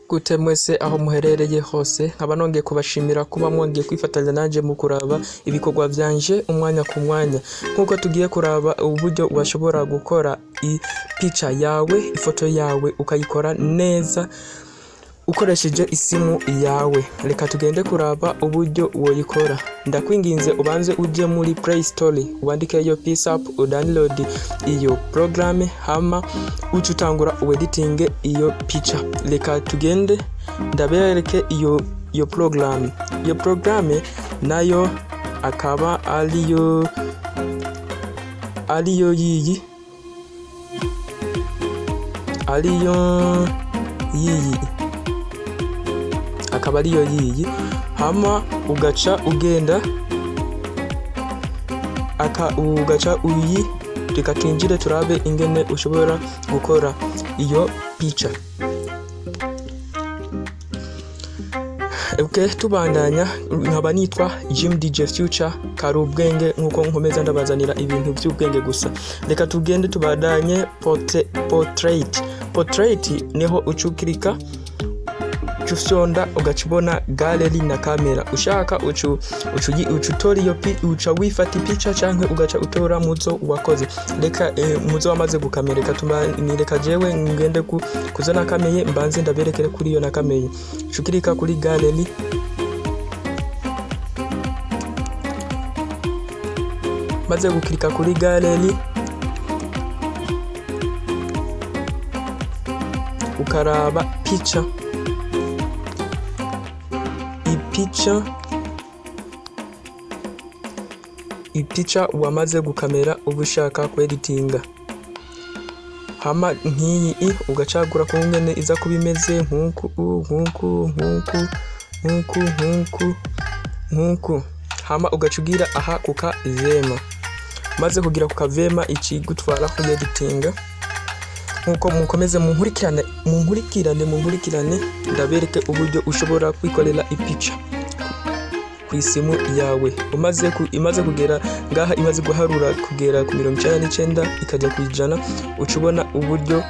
Gute mwese aho muherereye hose nkaba nongeye kubashimira kuba mwongeye kwifatanya nanje mu kuraba ibikorwa byanje umwanya ku mwanya, nkuko tugiye kuraba uburyo washobora gukora picha yawe, ifoto yawe ukayikora neza ukoresheje isimu yawe. Reka tugende kuraba uburyo woyikora. Ndakwinginze ubanze uje muri Play Store wandike iyo PSAP udownload iyo programme hama ucutangura editing iyo picha. Reka tugende ndabereke iyo programme. Iyo programme nayo akaba ariyo yiyi akaba ariyo yiyi hama ugaca ugenda ugaca uyi. Reka twinjire turabe ingene ushobora gukora iyo picha. Tubandanya, nkaba nitwa Jim DJ Future Karubwenge, nkuko nkomeza ndabazanira ibintu by'ubwenge gusa. Reka tugende tubandanye. Portrait niho ucukirika cyufyonda ugacibona gallery na kamera. Ushaka ucutora iyo uca wifata picha canke ugaca utora muzo wakoze. Reka muzo wamaze gukamereka tumanireka jewe ngende kuzana kameye mbanze ndaberekere kuri iyo na kameye. Ucukirika kuri gallery, maze gukirika kuri gallery ukaraba picha ipicha wamaze gukamera ubushaka kweditinga. Hama nkiyi ugacagura ku ngene iza kubimeze nkuku. Hama ugacugira aha kuka vema. Maze kugira kuka vema iki gutwara ku editinga. Nkuko mukomeze munkurikirane ndabereke uburyo ushobora kwikorera ipicha kwisimu yawe. Imaze kugera ngaha, imaze guharura kugera ku 99 ikajya ku 100, ucubona uburyo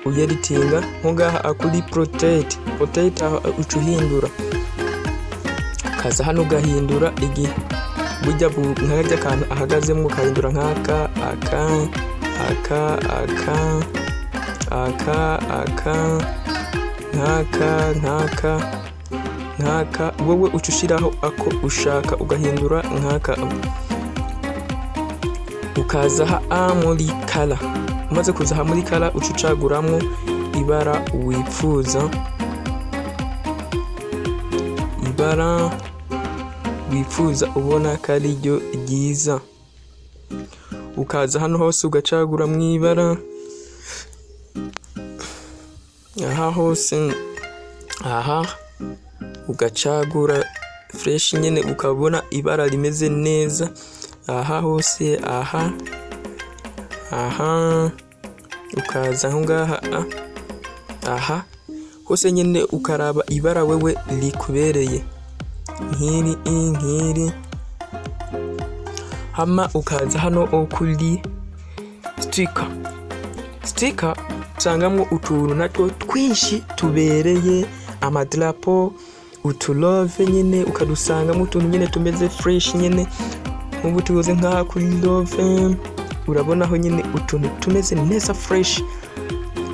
uyeditinga. Nko ngaha akuri portrait ucuhindura, kaza hano ugahindura burya nkajya kantu ahagazemo ukahindura nkaka nkaka wowe ucushiraho ako ushaka ugahindura nkaka. Ukaza muri color. Umaze kuza muri color ucucaguramwo ibara wifuza ubona kari ryo ryiza. Ukaza hano hose ugacagura mu ibara aha hose, ugacagura fresh nyene ukabona ibara rimeze neza aha hose. Ukaza ngaha hose nyene ukaraba ibara wewe likubereye nkiri. Hama ukaza hano kuri sticker usangamwo utuntu natwo twinshi tubereye, amadrapo, utulove nyene ukadusangamo utuntu nyene tumeze fresh nyene nk'ubu tugoze nka kuri love. Urabonaho nyene utuntu tumeze neza fresh.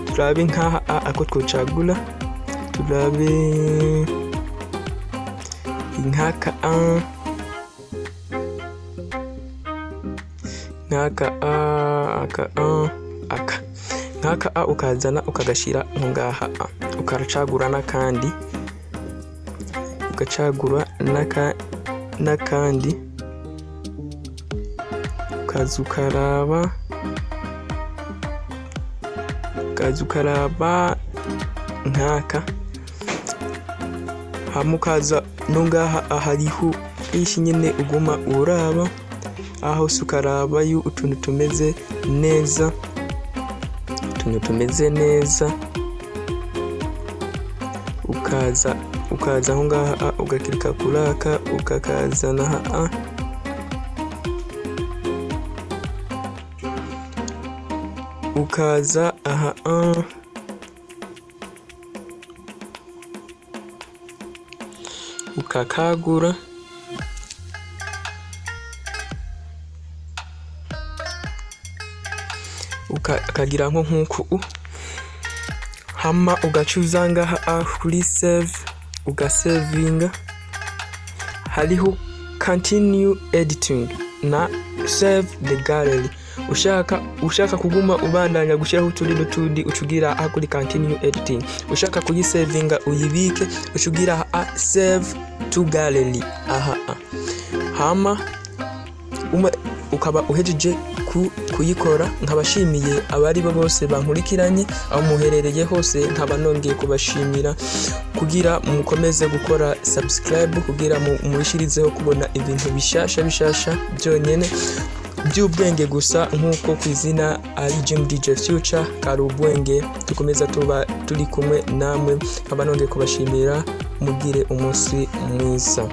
Turabe nkaha ako twocagula, turabe nkaka ukazana ukagashira ngaha, ukaracagura n'akandi, ugacagura n'akandi, ukaza ukaraba nkaka. Hama ukaza no ngaha hariho ishi nyene uguma uraba aho ukaraba yu utuntu tumeze neza. Ukaza aho ngaha ugakirika kuraka ukakazana ukaza aha ukakagura ukagira nk'uku hama ugacuza ngaha kuri save ugasavinga. Hariho continue editing na save the gallery. Ushaka kuguma ubandanya gushiraho utundi ucugira kuri continue editing. Ushaka kuyisavinga uyibike ucugira save to gallery. Hama ukaba uhejeje kuyikora. Nkabashimiye abari bo bose bankurikiranye aho muherereye hose, nkaba nongeye kubashimira kugira mukomeze gukora subscribe kugira mubishirizeho kubona ibintu bishasha byonyene by'ubwenge gusa, nkuko kwizina ari Jim DJ Future Karubwenge. Tukomeza tuba turi kumwe namwe, nkaba nongeye kubashimira. Mugire umunsi mwiza.